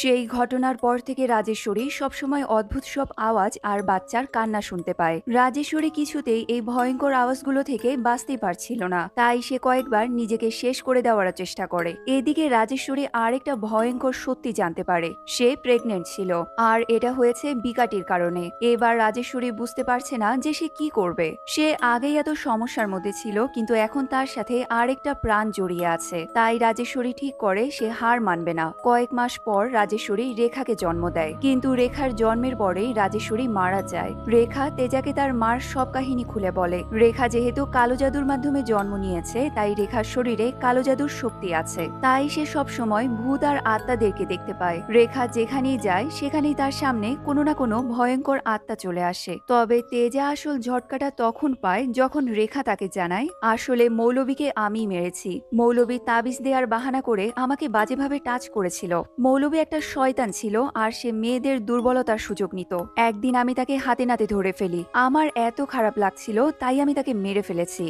সেই ঘটনার পর থেকে রাজেশ্বরী সবসময় অদ্ভুত সব আওয়াজ আর বাচ্চার কান্না শুনতে পায়। রাজেশ্বরী কিছুতেই এই ভয়ঙ্কর আওয়াজগুলো থেকে বাঁচতেই পারছিল না, তাই সে কয়েকবার নিজেকে শেষ করে দেওয়ার চেষ্টা করে। এদিকে রাজেশ্বরী আরেকটা ভয়ঙ্কর সত্যি জানতে পারে, সে প্রেগনেন্ট ছিল, আর এটা হয়েছে বিকাটির কারণে। এবার রাজেশ্বরী বুঝতে পারছে না যে সে কি করবে। সে আগেই এত সমস্যার মধ্যে ছিল, কিন্তু এখন তার সাথে আরেকটা প্রাণ জড়িয়ে আছে। তাই রাজেশ্বরী ঠিক করে সে হার মানবে না। কয়েক মাস পর রাজেশ্বরী রেখাকে জন্ম দেয়, কিন্তু রেখার জন্মের পরেই রাজেশ্বরী মারা যায়। রেখা তেজাকে তার মার সব কাহিনী খুলে বলে। রেখা যেহেতু কালো জাদুর মাধ্যমে জন্ম নিয়েছে, তাই রেখার শরীরে কালো জাদুর শক্তি আছে। তাই সে সব সময় ভূত আর আত্মাদেরকে দেখতে পায়। রেখা যেখানেই যায় সেখানেই তার সামনে কোনো না কোনো ভয়ঙ্কর আত্মা চলে আসে। তবে তেজা আসল ঝটকাটা তখন পায় যখন রেখা তাকে জানায়, আসলে মৌলবীকে আমি মেরেছি। মৌলবী তাবিজ দেওয়ার বাহানা করে আমাকে বাজেভাবে টাচ করেছিল। মৌলবী একটা শয়তান ছিল, আর সে মেয়েদের দুর্বলতার সুযোগ নিত। একদিন আমি তাকে হাতে নাতে ধরে ফেলি। আমার এত খারাপ লাগছিল, তাই আমি তাকে মেরে ফেলেছি।